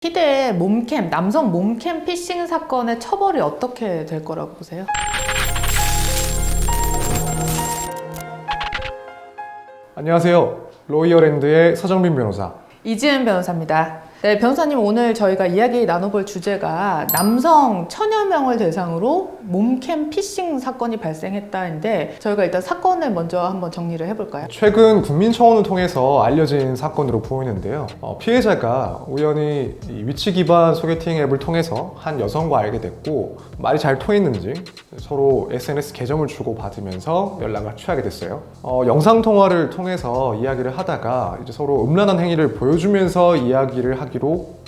희대의 몸캠, 남성 몸캠 피싱 사건의 처벌이 어떻게 될 거라고 보세요? 안녕하세요. 로이어랜드의 서정빈 변호사. 이지은 변호사입니다. 네, 변호사님, 오늘 저희가 이야기 나눠볼 주제가 남성 천여 명을 대상으로 몸캠 피싱 사건이 발생했다인데, 저희가 일단 사건을 먼저 한번 정리를 해볼까요? 최근 국민청원을 통해서 알려진 사건으로 보이는데요. 피해자가 우연히 이 위치 기반 소개팅 앱을 통해서 한 여성과 알게 됐고, 말이 잘 통했는지 서로 SNS 계정을 주고받으면서 연락을 취하게 됐어요. 영상 통화를 통해서 이야기를 하다가 이제 서로 음란한 행위를 보여주면서 이야기를 하기로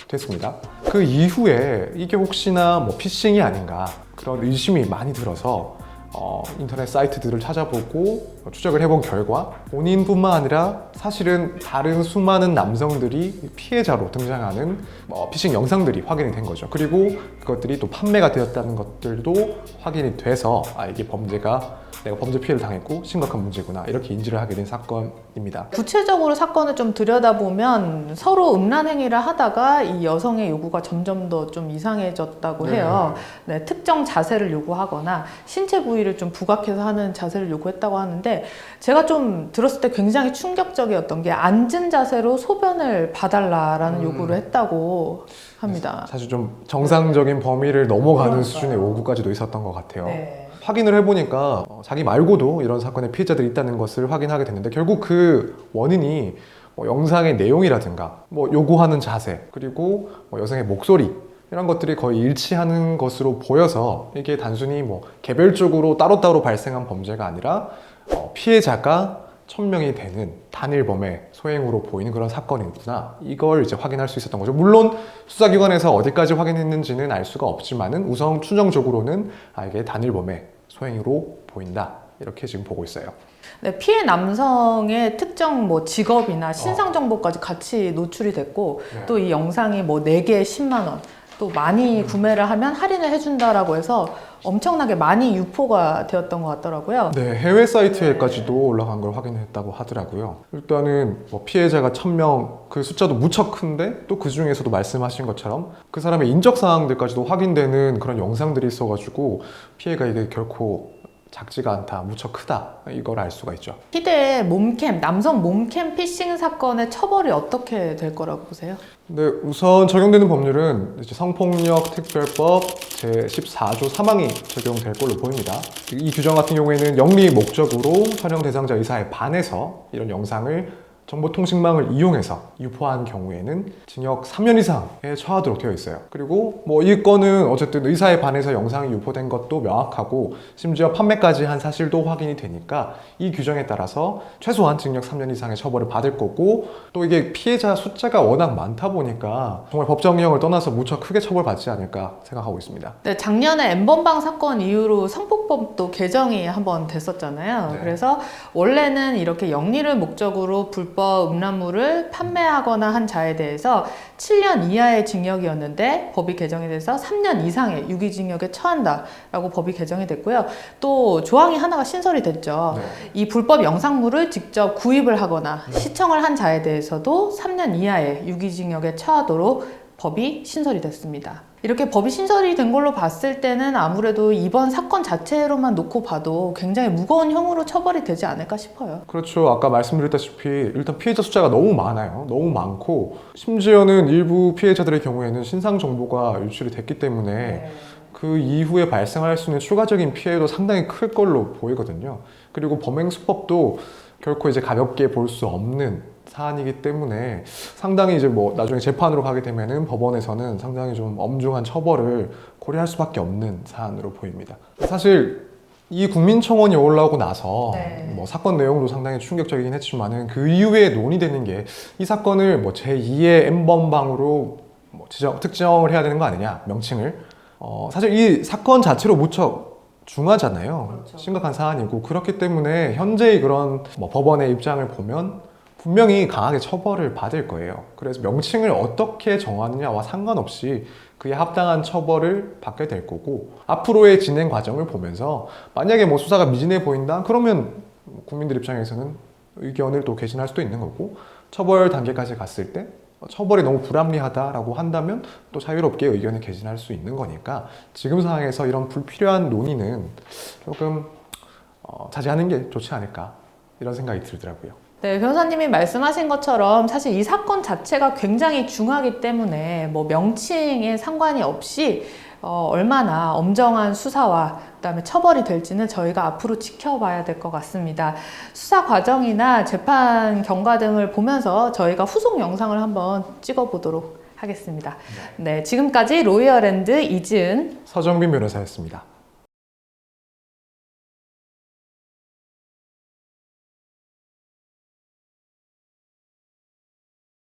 됐습니다. 그 이후에 이게 혹시나 피싱이 아닌가 그런 의심이 많이 들어서 인터넷 사이트들을 찾아보고 추적을 해본 결과 본인뿐만 아니라 사실은 다른 수많은 남성들이 피해자로 등장하는 피싱 영상들이 확인이 된 거죠. 그리고 그것들이 또 판매가 되었다는 것들도 확인이 돼서 이게 내가 범죄 피해를 당했고 심각한 문제구나 이렇게 인지를 하게 된 사건입니다. 구체적으로 사건을 좀 들여다보면 서로 음란 행위를 하다가 이 여성의 요구가 점점 더 좀 이상해졌다고 해요. 네, 특정 자세를 요구하거나 신체 부위를 좀 부각해서 하는 자세를 요구했다고 하는데, 제가 좀 들었을 때 굉장히 충격적이었던 게 앉은 자세로 소변을 봐달라라는 요구를 했다고 합니다. 사실 좀 정상적인 범위를 넘어가는 그러니까요. 수준의 요구까지도 있었던 것 같아요. 네. 확인을 해보니까 자기 말고도 이런 사건의 피해자들이 있다는 것을 확인하게 됐는데, 결국 그 원인이 영상의 내용이라든가 요구하는 자세, 그리고 여성의 목소리, 이런 것들이 거의 일치하는 것으로 보여서 이게 단순히 개별적으로 따로따로 발생한 범죄가 아니라 피해자가 1000명이 되는 단일범의 소행으로 보이는 그런 사건이구나, 이걸 이제 확인할 수 있었던 거죠. 물론 수사기관에서 어디까지 확인했는지는 알 수가 없지만은 우선 추정적으로는 이게 단일범의 소행으로 보인다, 이렇게 지금 보고 있어요. 네, 피해 남성의 특정 직업이나 신상 정보까지 같이 노출이 됐고, 네. 또 이 영상이 4개에 10만 원, 또 많이 구매를 하면 할인을 해준다라고 해서 엄청나게 많이 유포가 되었던 것 같더라고요. 네, 해외 사이트에까지도 올라간 걸 확인했다고 하더라고요. 일단은 피해자가 1000명, 그 숫자도 무척 큰데 또 그 중에서도 말씀하신 것처럼 그 사람의 인적 사항들까지도 확인되는 그런 영상들이 있어가지고 피해가 이게 결코 작지가 않다, 무척 크다, 이걸 알 수가 있죠. 희대의 몸캠, 남성 몸캠 피싱 사건의 처벌이 어떻게 될 거라고 보세요? 네, 우선 적용되는 법률은 이제 성폭력특별법 제14조 3항이 적용될 걸로 보입니다. 이 규정 같은 경우에는 영리 목적으로 촬영 대상자 의사에 반해서 이런 영상을 정보통신망을 이용해서 유포한 경우에는 징역 3년 이상에 처하도록 되어 있어요. 그리고 이 건은 어쨌든 의사에 반해서 영상이 유포된 것도 명확하고 심지어 판매까지 한 사실도 확인이 되니까 이 규정에 따라서 최소한 징역 3년 이상의 처벌을 받을 거고, 또 이게 피해자 숫자가 워낙 많다 보니까 정말 법정형을 떠나서 무척 크게 처벌받지 않을까 생각하고 있습니다. 네, 작년에 N번방 사건 이후로 성폭법도 개정이 한번 됐었잖아요. 네. 그래서 원래는 이렇게 영리를 목적으로 불법 음란물을 판매하거나 한 자에 대해서 7년 이하의 징역이었는데, 법이 개정이 돼서 3년 이상의 유기징역에 처한다라고 법이 개정이 됐고요. 또 조항이 하나가 신설이 됐죠. 네. 이 불법 영상물을 직접 구입을 하거나 시청을 한 자에 대해서도 3년 이하의 유기징역에 처하도록 법이 신설이 됐습니다. 이렇게 법이 신설이 된 걸로 봤을 때는 아무래도 이번 사건 자체로만 놓고 봐도 굉장히 무거운 형으로 처벌이 되지 않을까 싶어요. 그렇죠. 아까 말씀드렸다시피 일단 피해자 숫자가 너무 많아요. 너무 많고, 심지어는 일부 피해자들의 경우에는 신상 정보가 유출이 됐기 때문에 그 이후에 발생할 수 있는 추가적인 피해도 상당히 클 걸로 보이거든요. 그리고 범행 수법도 결코 이제 가볍게 볼 수 없는 사안이기 때문에 상당히 이제 나중에 재판으로 가게 되면은 법원에서는 상당히 좀 엄중한 처벌을 고려할 수밖에 없는 사안으로 보입니다. 사실 이 국민청원이 올라오고 나서 사건 내용도 상당히 충격적이긴 했지만은 그 이후에 논의되는 게 이 사건을 제2의 N번방으로 특정을 해야 되는 거 아니냐, 명칭을. 사실 이 사건 자체로 무척 중하잖아요. 그렇죠. 심각한 사안이고, 그렇기 때문에 현재의 그런 법원의 입장을 보면 분명히 강하게 처벌을 받을 거예요. 그래서 명칭을 어떻게 정하느냐와 상관없이 그에 합당한 처벌을 받게 될 거고, 앞으로의 진행 과정을 보면서 만약에 수사가 미진해 보인다, 그러면 국민들 입장에서는 의견을 또 개진할 수도 있는 거고, 처벌 단계까지 갔을 때 처벌이 너무 불합리하다라고 한다면 또 자유롭게 의견을 개진할 수 있는 거니까 지금 상황에서 이런 불필요한 논의는 조금 자제하는 게 좋지 않을까 이런 생각이 들더라고요. 네, 변호사님이 말씀하신 것처럼 사실 이 사건 자체가 굉장히 중하기 때문에 뭐 명칭에 상관이 없이 얼마나 엄정한 수사와 그다음에 처벌이 될지는 저희가 앞으로 지켜봐야 될 것 같습니다. 수사 과정이나 재판 경과 등을 보면서 저희가 후속 영상을 한번 찍어보도록 하겠습니다. 네, 지금까지 로이어랜드 이지은 서정빈 변호사였습니다.